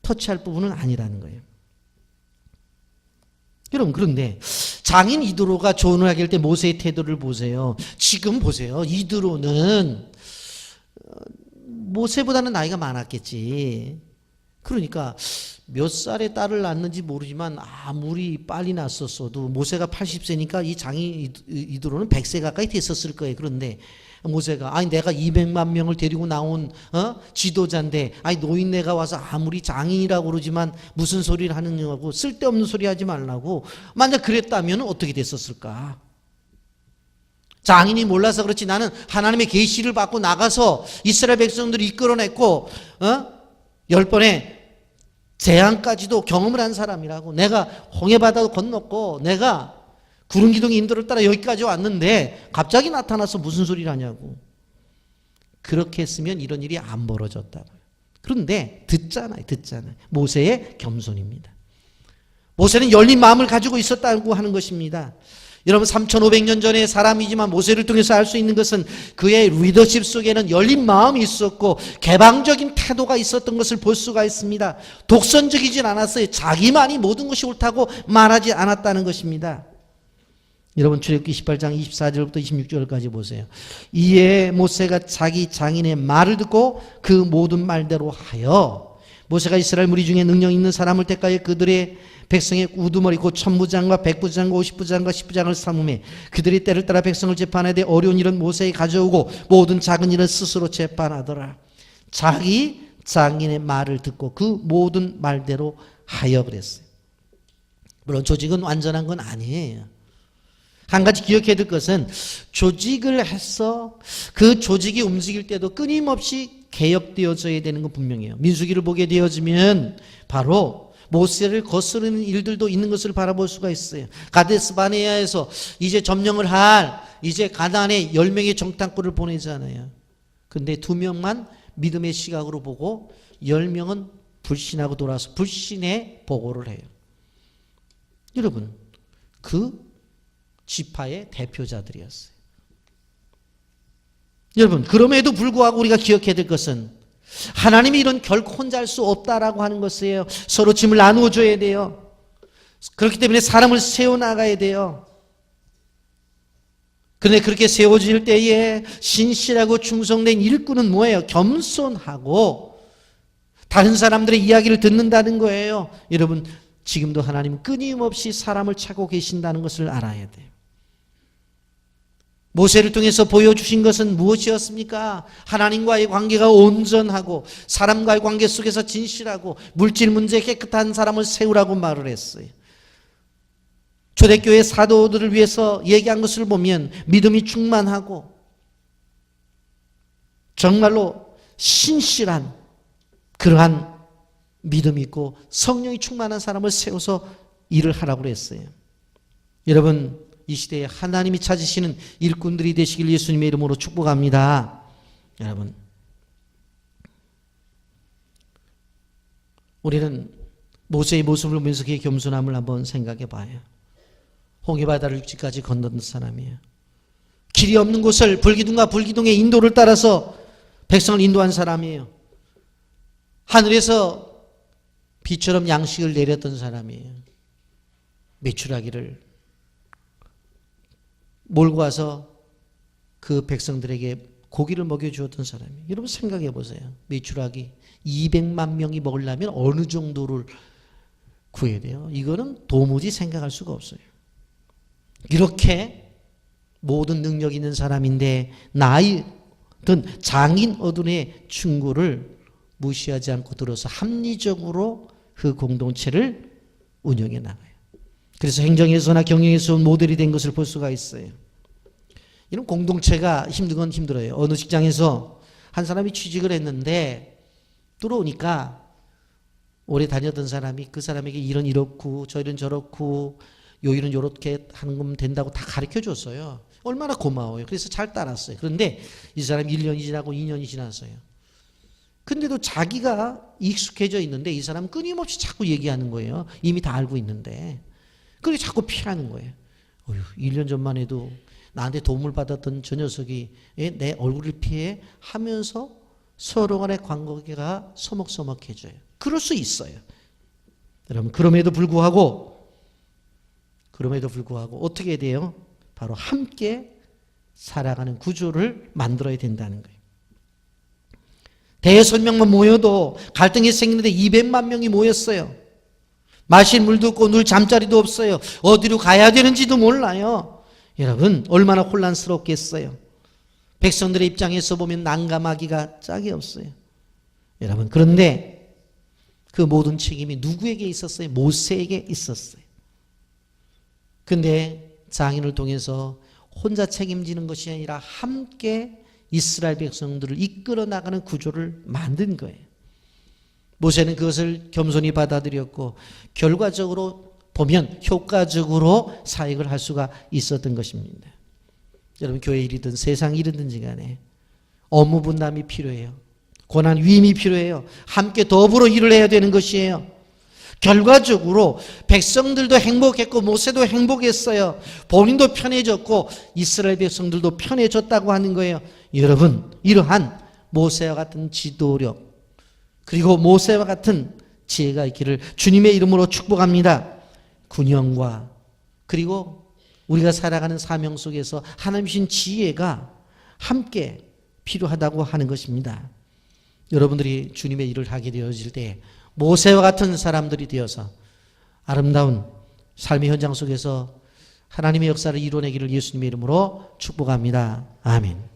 터치할 부분은 아니라는 거예요. 여러분, 그런데 장인 이드로가 조언을 하게 할 때 모세의 태도를 보세요. 지금 보세요. 이드로는 모세보다는 나이가 많았겠지. 그러니까 몇 살에 딸을 낳았는지 모르지만 아무리 빨리 낳았었어도 모세가 80세니까 이 장인 이드로는 100세 가까이 됐었을 거예요. 그런데 모세가 내가 200만 명을 데리고 나온 지도자인데 노인네가 와서 아무리 장인이라고 그러지만 무슨 소리를 하느냐고 쓸데없는 소리 하지 말라고 만약 그랬다면 어떻게 됐었을까? 장인이 몰라서 그렇지 나는 하나님의 계시를 받고 나가서 이스라엘 백성들을 이끌어냈고 10번의 재앙까지도 경험을 한 사람이라고. 내가 홍해바다도 건넜고 내가 구름기둥의 인도를 따라 여기까지 왔는데 갑자기 나타나서 무슨 소리를 하냐고. 그렇게 했으면 이런 일이 안 벌어졌다고요. 그런데 듣잖아요. 모세의 겸손입니다. 모세는 열린 마음을 가지고 있었다고 하는 것입니다. 여러분 3500년 전의 사람이지만 모세를 통해서 알 수 있는 것은 그의 리더십 속에는 열린 마음이 있었고 개방적인 태도가 있었던 것을 볼 수가 있습니다. 독선적이진 않았어요. 자기만이 모든 것이 옳다고 말하지 않았다는 것입니다. 여러분 출애굽기 18장 24절부터 26절까지 보세요. 이에 모세가 자기 장인의 말을 듣고 그 모든 말대로 하여 모세가 이스라엘 무리 중에 능력 있는 사람을 택하여 그들의 백성의 우두머리 곧 천부장과 백부장과 오십부장과 십부장을 삼음해 그들이 때를 따라 백성을 재판하되 어려운 일은 모세에 가져오고 모든 작은 일은 스스로 재판하더라. 자기 장인의 말을 듣고 그 모든 말대로 하여 그랬어요. 물론 조직은 완전한 건 아니에요. 한 가지 기억해야 될 것은 조직을 해서 그 조직이 움직일 때도 끊임없이 개혁되어져야 되는 건 분명해요. 민수기를 보게 되어지면 바로 모세를 거스르는 일들도 있는 것을 바라볼 수가 있어요. 가데스 바네아에서 이제 점령을 할 이제 가나안에 10명의 정탐꾼을 보내잖아요. 근데 2명만 믿음의 시각으로 보고 10명은 불신하고 돌아와서 불신의 보고를 해요. 여러분 그 지파의 대표자들이었어요. 여러분 그럼에도 불구하고 우리가 기억해야 될 것은 하나님이 이런 결코 혼자 할 수 없다라고 하는 것이에요. 서로 짐을 나누어 줘야 돼요. 그렇기 때문에 사람을 세워나가야 돼요. 그런데 그렇게 세워질 때에 신실하고 충성된 일꾼은 뭐예요? 겸손하고 다른 사람들의 이야기를 듣는다는 거예요. 여러분 지금도 하나님은 끊임없이 사람을 찾고 계신다는 것을 알아야 돼요. 모세를 통해서 보여주신 것은 무엇이었습니까? 하나님과의 관계가 온전하고 사람과의 관계 속에서 진실하고 물질 문제에 깨끗한 사람을 세우라고 말을 했어요. 초대교회 사도들을 위해서 얘기한 것을 보면 믿음이 충만하고 정말로 신실한 그러한 믿음이 있고 성령이 충만한 사람을 세워서 일을 하라고 했어요. 여러분 이 시대에 하나님이 찾으시는 일꾼들이 되시길 예수님의 이름으로 축복합니다. 여러분 우리는 모세의 모습을 보면서 그의 겸손함을 한번 생각해 봐요. 홍해바다를 육지까지 건넌 사람이에요. 길이 없는 곳을 불기둥과 불기둥의 인도를 따라서 백성을 인도한 사람이에요. 하늘에서 비처럼 양식을 내렸던 사람이에요. 메추라기를 몰고 와서 그 백성들에게 고기를 먹여주었던 사람이에요. 여러분 생각해 보세요. 메추라기 200만 명이 먹으려면 어느 정도를 구해야 돼요? 이거는 도무지 생각할 수가 없어요. 이렇게 모든 능력 있는 사람인데 나이 든 장인 어른의 충고를 무시하지 않고 들어서 합리적으로 그 공동체를 운영해 나가요. 그래서 행정에서나 경영에서 모델이 된 것을 볼 수가 있어요. 이런 공동체가 힘든 건 힘들어요. 어느 직장에서 한 사람이 취직을 했는데 들어오니까 오래 다녔던 사람이 그 사람에게 일은 이렇고 저 일은 저렇고 요 일은 요렇게 하는 거면 된다고 다 가르쳐 줬어요. 얼마나 고마워요. 그래서 잘 따랐어요. 그런데 이 사람이 1년이 지나고 2년이 지났어요. 근데도 자기가 익숙해져 있는데 이 사람은 끊임없이 자꾸 얘기하는 거예요. 이미 다 알고 있는데. 그게 자꾸 피하는 거예요. 1년 전만 해도 나한테 도움을 받았던 저 녀석이 내 얼굴을 피해 하면서 서로 간의 관계가 서먹서먹해져요. 그럴 수 있어요. 여러분 그럼에도 불구하고 어떻게 해야 돼요? 바로 함께 살아가는 구조를 만들어야 된다는 거예요. 대여설명만 모여도 갈등이 생기는데 200만 명이 모였어요. 마실 물도 없고 누울 잠자리도 없어요. 어디로 가야 되는지도 몰라요. 여러분 얼마나 혼란스럽겠어요. 백성들의 입장에서 보면 난감하기가 짝이 없어요. 여러분 그런데 그 모든 책임이 누구에게 있었어요? 모세에게 있었어요. 근데 장인을 통해서 혼자 책임지는 것이 아니라 함께 이스라엘 백성들을 이끌어 나가는 구조를 만든 거예요. 모세는 그것을 겸손히 받아들였고 결과적으로 보면 효과적으로 사역을 할 수가 있었던 것입니다. 여러분, 교회 일이든 세상 일이든지 간에 업무 분담이 필요해요. 고난 위임이 필요해요. 함께 더불어 일을 해야 되는 것이에요. 결과적으로 백성들도 행복했고 모세도 행복했어요. 본인도 편해졌고 이스라엘 백성들도 편해졌다고 하는 거예요. 여러분, 이러한 모세와 같은 지도력 그리고 모세와 같은 지혜가 있기를 주님의 이름으로 축복합니다. 군영과 그리고 우리가 살아가는 사명 속에서 하나님 주신 지혜가 함께 필요하다고 하는 것입니다. 여러분들이 주님의 일을 하게 되어질 때 모세와 같은 사람들이 되어서 아름다운 삶의 현장 속에서 하나님의 역사를 이뤄내기를 예수님의 이름으로 축복합니다. 아멘.